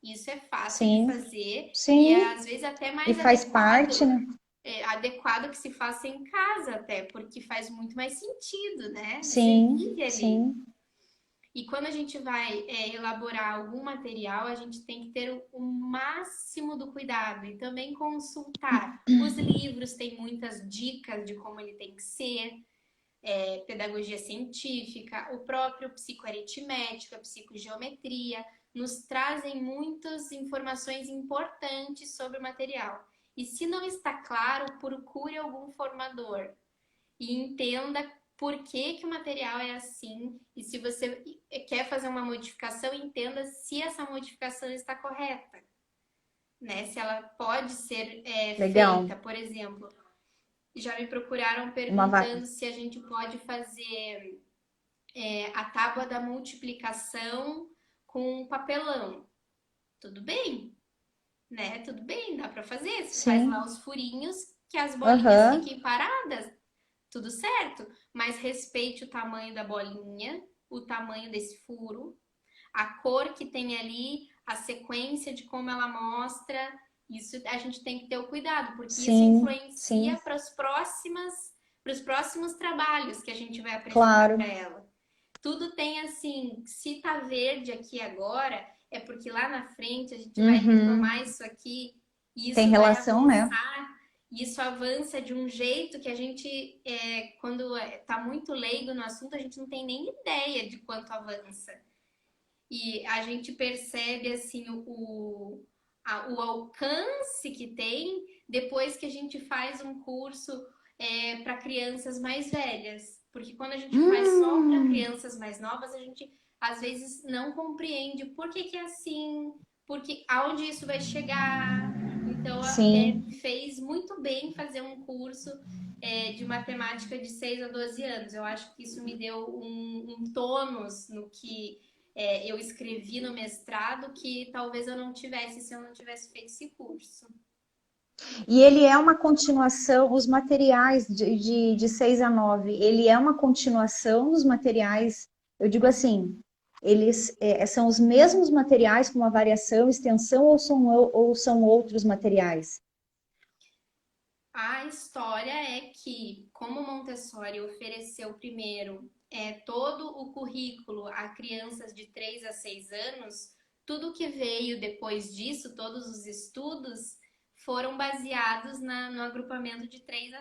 Isso é fácil de Sim. fazer e é Sim. às vezes até E mais faz parte, adequado, né? adequado que se faça em casa até, porque faz muito mais sentido, né? Você Sim. vive ali. Sim. E quando a gente vai elaborar algum material, a gente tem que ter o máximo do cuidado e também consultar. Os livros têm muitas dicas de como ele tem que ser, pedagogia científica, o próprio psicoaritmético, a psicogeometria, nos trazem muitas informações importantes sobre o material. E se não está claro, procure algum formador e entenda por que, que o material é assim. E se você quer fazer uma modificação, entenda se essa modificação está correta, né? Se ela pode ser Legal. feita, por exemplo. Já me procuraram Uma va... perguntando se a gente pode fazer a tábua da multiplicação com papelão. Tudo bem, né? Tudo bem, dá para fazer. Você faz lá Sim. os furinhos que as bolinhas Aham. fiquem paradas, tudo certo, mas respeite o tamanho da bolinha, o tamanho desse furo, a cor que tem ali, a sequência de como ela mostra. Isso a gente tem que ter o cuidado, porque isso Sim. influencia Sim. para os próximos trabalhos que a gente vai apresentar para Claro. ela. Tudo tem assim, se tá verde aqui agora, é porque lá na frente a gente vai retomar Uhum. isso aqui e Tem isso vai relação, né? avançar. E isso avança de um jeito que a gente, quando tá muito leigo no assunto, a gente não tem nem ideia de quanto avança. E a gente percebe assim o alcance que tem depois que a gente faz um curso para crianças mais velhas. Porque quando a gente faz só para Hum. crianças mais novas, a gente às vezes não compreende por que, que é assim, porque aonde isso vai chegar. Então, Sim. fez muito bem fazer um curso de matemática de 6 a 12 anos. Eu acho que isso me deu um tônus no que eu escrevi no mestrado que talvez eu não tivesse se eu não tivesse feito esse curso. E ele é uma continuação, os materiais de 6 a 9, ele é uma continuação dos materiais, eu digo assim, eles são os mesmos materiais com uma variação, extensão ou são outros materiais? A história é que, como Montessori ofereceu primeiro todo o currículo a crianças de 3 a 6 anos, tudo que veio depois disso, todos os estudos, foram baseados no agrupamento de 3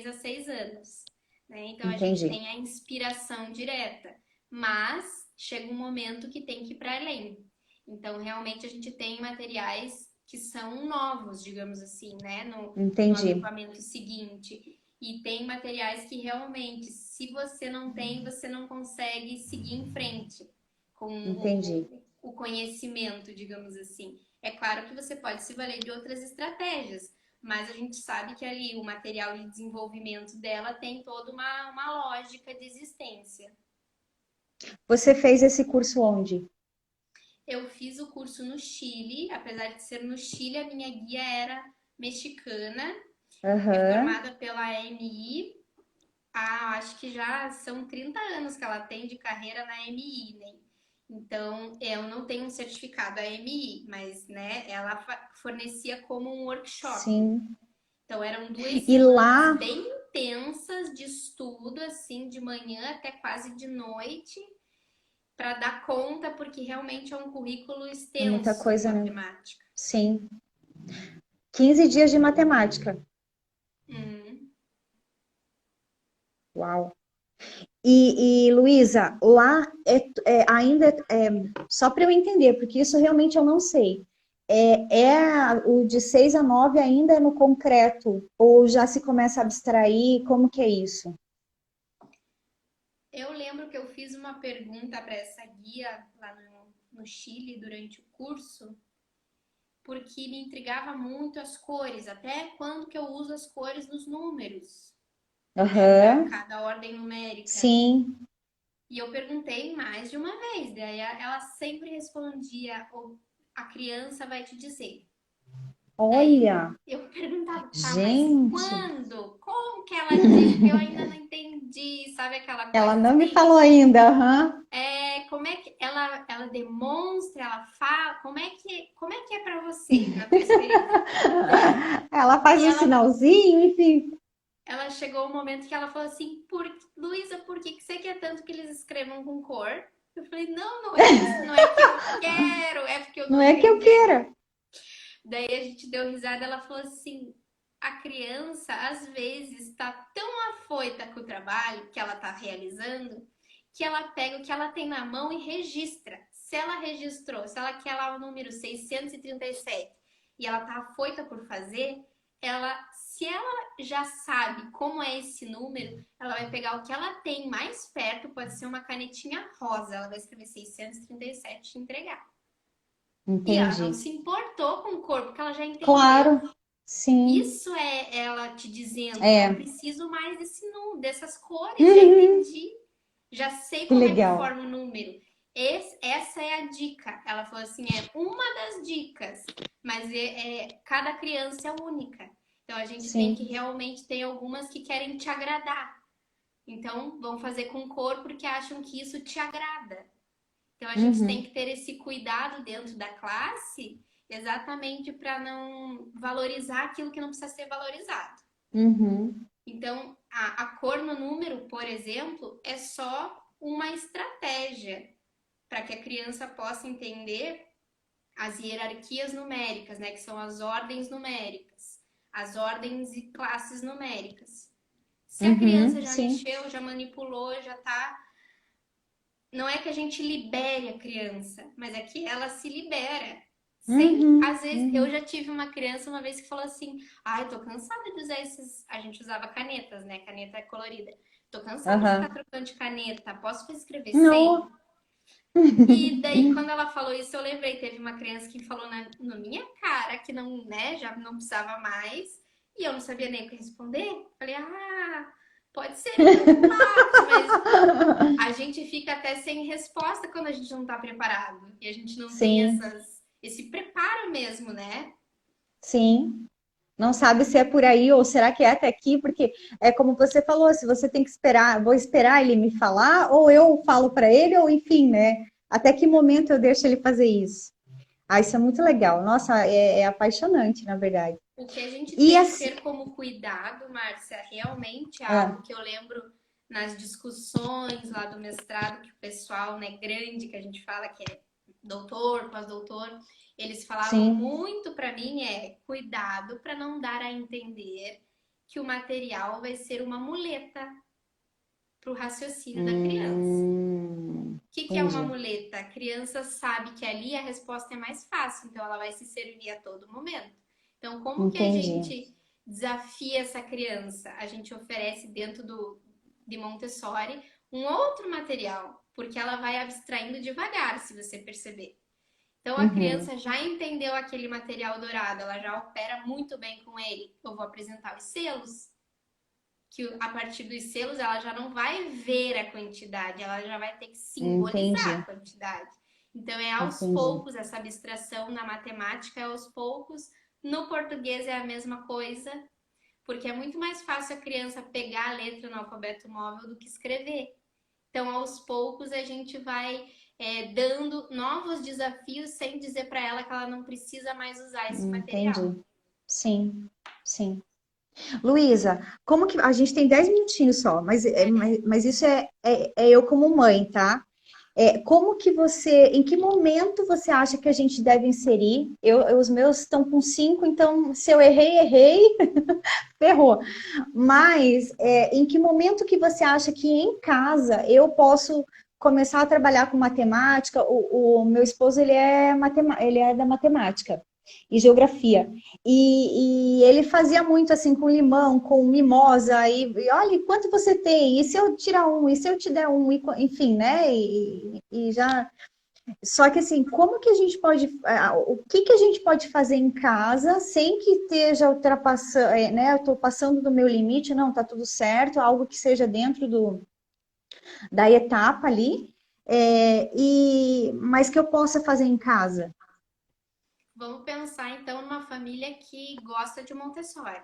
a 6 anos. Né? Então a gente Entendi, tem a inspiração direta, mas chega um momento que tem que ir para além. Então, realmente, a gente tem materiais que são novos, digamos assim, né? No entendi, agrupamento seguinte. E tem materiais que realmente, se você não tem, você não consegue seguir em frente com entendi. o conhecimento, digamos assim. É claro que você pode se valer de outras estratégias, mas a gente sabe que ali o material de desenvolvimento dela tem toda uma lógica de existência. Você fez esse curso onde? Eu fiz o curso no Chile, apesar de ser no Chile, a minha guia era mexicana, é Aham, formada pela AMI. Acho que já são 30 anos que ela tem de carreira na AMI, né? Então, eu não tenho um certificado AMI, mas, né, ela fornecia como um workshop. sim. Então, eram 2 semanas E lá, bem intensas de estudo, assim, de manhã até quase de noite, para dar conta, porque realmente é um currículo é muita extenso de coisa, né? matemática. Sim. 15 dias de matemática. Hum. Uau. Luísa, lá ainda só para eu entender, porque isso realmente eu não sei. O de 6 a 9 ainda é no concreto, ou já se começa a abstrair? Como que é isso? Eu lembro que eu fiz uma pergunta para essa guia lá no Chile durante o curso, porque me intrigava muito as cores, até quando que eu uso as cores nos números, né, para Aham, cada ordem numérica. sim. E eu perguntei mais de uma vez, daí ela sempre respondia: a criança vai te dizer. Daí Olha, eu perguntava, tá, mas gente, quando? Como que ela diz? Porque eu ainda não entendi, sabe aquela ela coisa não me assim? falou ainda, aham. Como é que ela demonstra, ela fala, como é que é para você, na tua experiência? Ela faz E um sinalzinho, enfim. ela chegou um momento que ela falou assim, Luísa, por que você quer tanto que eles escrevam com cor? Eu falei, não, não é isso, não é que eu quero, é porque eu Não não é que eu entendi ainda. queira. Daí a gente deu risada, ela falou assim, a criança às vezes está tão afoita com o trabalho que ela está realizando, que ela pega o que ela tem na mão e registra. Se ela registrou, se ela quer lá o número 637 e ela está afoita por fazer, se ela já sabe como é esse número, ela vai pegar o que ela tem mais perto, pode ser uma canetinha rosa, ela vai escrever 637 e entregar. E ela não Entendi. se importou com o corpo, porque ela já entendeu. Claro, sim. Isso é ela te dizendo, não É. preciso mais dessas cores, já Uhum, entendi, já sei que como é que legal. forma o número. Essa é a dica. Ela falou assim, é uma das dicas, mas cada criança é única. Então a gente tem que Sim. realmente ter algumas que querem te agradar. Então vão fazer com cor porque acham que isso te agrada. Então a gente tem Uhum, que ter esse cuidado dentro da classe, exatamente para não valorizar aquilo que não precisa ser valorizado. uhum, Então, a cor no número, por exemplo, é só uma estratégia para que a criança possa entender as hierarquias numéricas, né, que são as ordens numéricas, as ordens e classes numéricas. Se a criança uhum, já sim. mexeu, já manipulou, já está, não é que a gente libere a criança, mas é que ela se libera. Sem, Uhum, às vezes, eu uhum. já tive uma criança uma vez que falou assim: ai, tô cansada de usar esses. A gente usava canetas, né? Caneta colorida. Tô cansada de ficar Aham. trocando de caneta. Posso escrever No. sem? E daí, quando ela falou isso, eu lembrei. Teve uma criança que falou na minha cara que não, né, já não precisava mais. E eu não sabia nem o que responder. Falei, pode ser então, mas a gente fica até sem resposta quando a gente não está preparado. E a gente não tem Sim, esse preparo mesmo, né? sim. Não sabe se é por aí ou será que é até aqui, porque é como você falou, se você tem que esperar, vou esperar ele me falar, ou eu falo para ele, ou enfim, né? Até que momento eu deixo ele fazer isso? Ah, isso é muito legal. Nossa, é apaixonante, na verdade. O que a gente E tem que assim, ter como cuidado, Márcia, realmente é ah, algo que eu lembro nas discussões lá do mestrado, que o pessoal, né, grande, que a gente fala que é doutor, pós-doutor, eles falavam sim. muito para mim cuidado para não dar a entender que o material vai ser uma muleta para o raciocínio da criança. O que é uma Entendi, muleta? A criança sabe que ali a resposta é mais fácil, então ela vai se servir a todo momento. Então, como que a entendi. gente desafia essa criança? A gente oferece dentro de Montessori um outro material, porque ela vai abstraindo devagar, se você perceber. Então, a Uhum, criança já entendeu aquele material dourado, ela já opera muito bem com ele. Eu vou apresentar os selos, que a partir dos selos ela já não vai ver a quantidade, ela já vai ter que simbolizar a entendi, quantidade. Então é aos entendi. poucos essa abstração na matemática é aos poucos, no português é a mesma coisa, porque é muito mais fácil a criança pegar a letra no alfabeto móvel do que escrever. Então aos poucos a gente vai dando novos desafios sem dizer para ela que ela não precisa mais usar esse material. Entendi. Sim, sim. Luísa, como que a gente tem 10 minutinhos só, mas isso é eu como mãe, tá? Como que você, em que momento você acha que a gente deve inserir? Os meus estão com 5, então se eu errei, ferrou. Mas em que momento que você acha que em casa eu posso começar a trabalhar com matemática? O meu esposo ele é da matemática e geografia. E ele fazia muito assim com limão, com mimosa, e olha, quanto você tem? E se eu tirar um? E se eu te der um? Enfim, né? E já. Só que assim, como que a gente pode, o que que a gente pode fazer em casa sem que esteja ultrapassando, né? Eu estou passando do meu limite, não, tá tudo certo, algo que seja dentro da etapa ali, mas que eu possa fazer em casa. Vamos pensar então numa família que gosta de Montessori,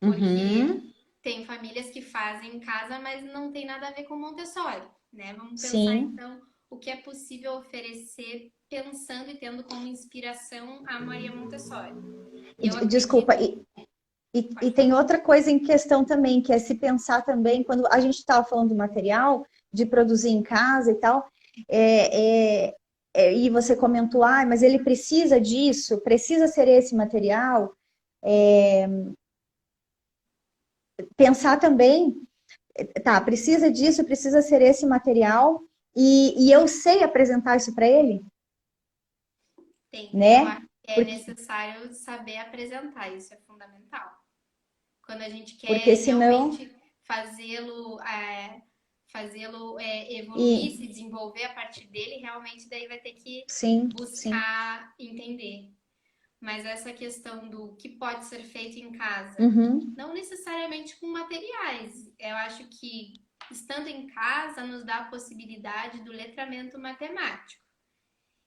porque Uhum, tem famílias que fazem em casa, mas não tem nada a ver com Montessori, né? Vamos pensar sim. então o que é possível oferecer pensando e tendo como inspiração a Maria Montessori. Eu Desculpa, acredito, e pode tem falar. outra coisa em questão também, que é se pensar também, quando a gente estava falando do material, de produzir em casa e tal, é, e você comentou, mas ele precisa disso, precisa ser esse material. Pensar também, tá, precisa disso, precisa ser esse material, e eu sei apresentar isso para ele, Tem, eu né? acho que é Porque, necessário saber apresentar, isso é fundamental. Quando a gente porque quer senão, realmente fazê-lo evoluir, e se desenvolver a partir dele, realmente daí vai ter que sim, sim. buscar entender. Mas essa questão do que pode ser feito em casa, Uhum, não necessariamente com materiais. Eu acho que estando em casa nos dá a possibilidade do letramento matemático.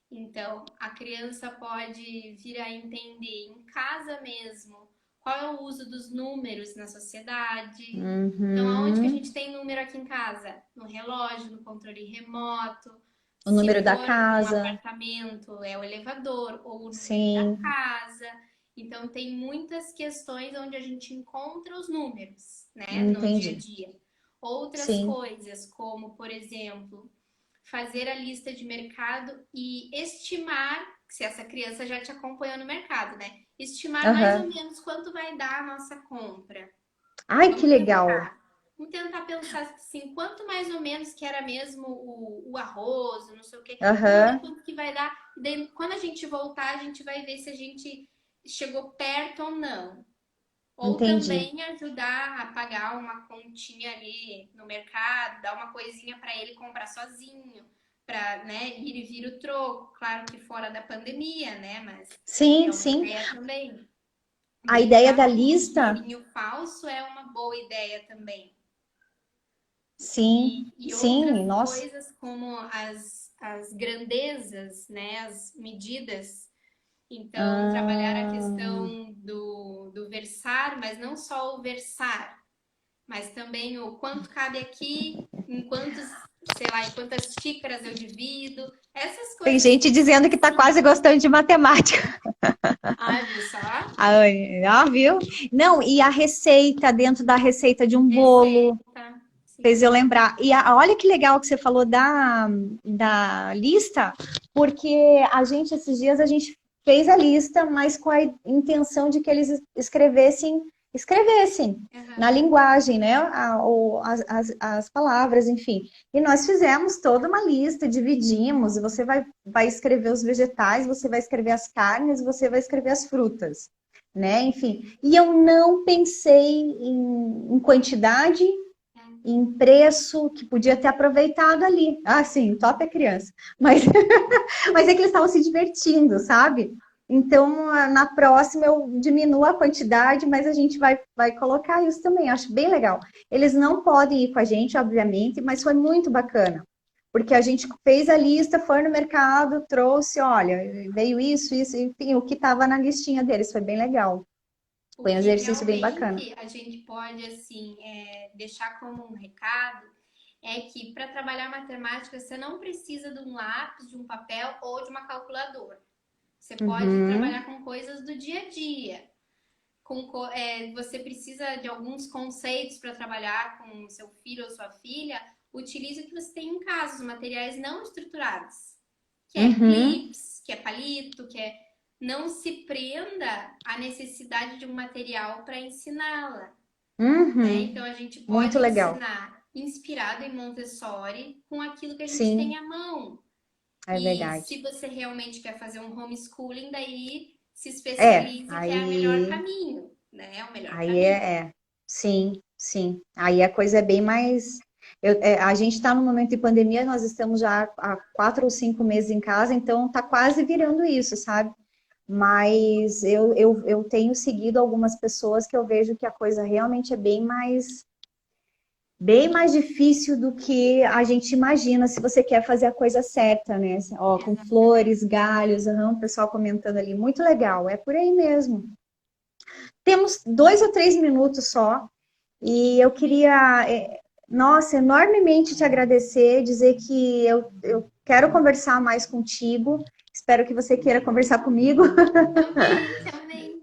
Então, a criança pode vir a entender em casa mesmo qual é o uso dos números na sociedade. Então, aonde que a uhum. gente tem número aqui em casa? No relógio, no controle remoto. O Se número da for num casa, apartamento, é o elevador ou o número da sim, casa. Então, tem muitas questões onde a gente encontra os números, né, no dia a entendi. dia. Outras Sim, coisas, como, por exemplo, fazer a lista de mercado e estimar, se essa criança já te acompanhou no mercado, né? Estimar mais ou aham. menos quanto vai dar a nossa compra. Ai, que Vamos legal. tentar. Vamos tentar pensar assim, quanto mais ou menos que era mesmo o arroz, não sei o quê. Vamos ver Aham, quanto que vai dar. Daí, quando a gente voltar, a gente vai ver se a gente chegou perto ou não. Ou entendi. também ajudar a pagar uma continha ali no mercado, dar uma coisinha para ele comprar sozinho, para, né, ir e vir o troco. Claro que fora da pandemia, né? Mas Sim, é uma sim. ideia também. A ideia Brincar da com o lista, dinheirinho falso é uma boa ideia também. sim, E outras sim, nossa. coisas como as grandezas, né, as medidas. Então, trabalhar a Ah, questão do versar, mas não só o versar, mas também o quanto cabe aqui, em quantos, sei lá, em quantas xícaras eu divido, essas tem coisas gente dizendo que está quase simples. gostando de matemática. Ah, viu só? Viu? Não, e a receita, dentro da receita de um bolo, Receita, fez sim. eu lembrar. E olha que legal que você falou da lista, porque esses dias, a gente fez a lista, mas com a intenção de que eles escrevessem na Uhum. linguagem, né? As palavras, enfim. E nós fizemos toda uma lista, dividimos. Vai escrever os vegetais, você vai escrever as carnes, você vai escrever as frutas, né? Enfim. E eu não pensei em quantidade, em preço, que podia ter aproveitado ali. Ah, sim, top é criança. Mas, mas é que eles estavam se divertindo, sabe? Então, na próxima eu diminuo a quantidade, mas a gente vai colocar isso também. Acho bem legal. Eles não podem ir com a gente, obviamente, mas foi muito bacana. Porque a gente fez a lista, foi no mercado, trouxe, olha, veio isso, enfim, o que estava na listinha deles. Foi bem legal. O Foi um que exercício bem bacana. realmente a gente pode, assim, deixar como um recado é que para trabalhar matemática você não precisa de um lápis, de um papel ou de uma calculadora. Você pode Uhum, trabalhar com coisas do dia a dia. Você precisa de alguns conceitos para trabalhar com seu filho ou sua filha, utilize o que você tem em casa, os materiais não estruturados, que é uhum, clips, que é palito, que é não se prenda à necessidade de um material para ensiná-la, né? uhum. Então a gente pode Muito legal. ensinar inspirado em Montessori com aquilo que a gente tem Sim, à mão. é E se verdade. você realmente quer fazer um homeschooling, daí se É, especialize, que é o melhor aí, caminho, né? É o melhor aí caminho. sim, sim. Aí a coisa é bem mais. A gente está no momento de pandemia, nós estamos já há 4 ou 5 meses em casa, então está quase virando isso, sabe? Mas eu tenho seguido algumas pessoas que eu vejo que a coisa realmente é bem mais difícil do que a gente imagina se você quer fazer a coisa certa, né? Ó, com flores, galhos, o pessoal comentando ali, muito legal, é por aí mesmo. Temos 2 ou 3 minutos só, e eu queria, nossa, enormemente te agradecer, dizer que eu quero conversar mais contigo, espero que você queira conversar comigo. Também, também.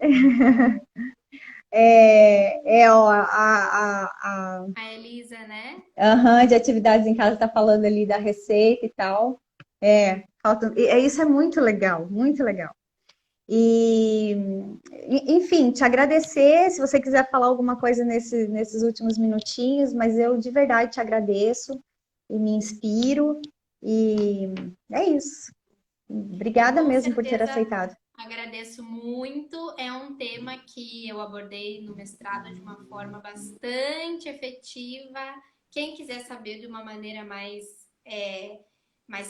Ó, A Elisa, né? aham, de atividades em casa tá falando ali da receita e tal. Isso é muito legal, muito legal. E, enfim, te agradecer, se você quiser falar alguma coisa nesses últimos minutinhos, mas eu de verdade te agradeço e me inspiro. E é isso. Eu Obrigada com mesmo por ter certeza aceitado. agradeço muito. É um tema que eu abordei no mestrado de uma forma bastante efetiva. Quem quiser saber de uma maneira mais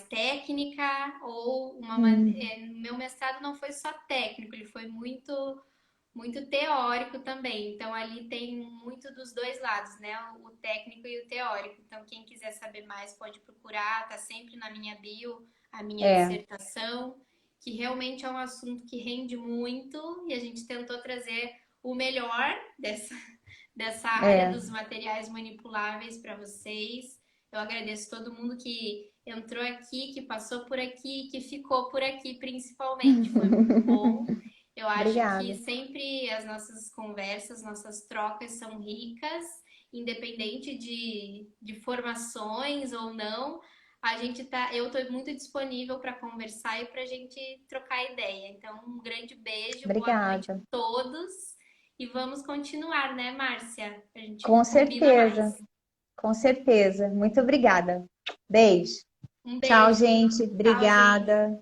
técnica ou Hum, meu mestrado não foi só técnico, ele foi muito teórico também. Então ali tem muito dos dois lados, né? O técnico e o teórico. Então quem quiser saber mais pode procurar, tá sempre na minha bio a minha é, dissertação, que realmente é um assunto que rende muito e a gente tentou trazer o melhor dessa área é. dos materiais manipuláveis para vocês. Eu agradeço todo mundo que entrou aqui, que passou por aqui, que ficou por aqui, principalmente. Foi muito bom. Eu acho que Obrigada. sempre as nossas conversas, nossas trocas são ricas, independente de formações ou não. Eu estou muito disponível para conversar e para a gente trocar ideia. Então, um grande beijo, boa noite Obrigada. a todos e vamos continuar, né, Márcia? A gente Com combina mais. certeza, com certeza. Muito obrigada. Beijo. Um Tchau, beijo. gente. Tchau, gente. Obrigada.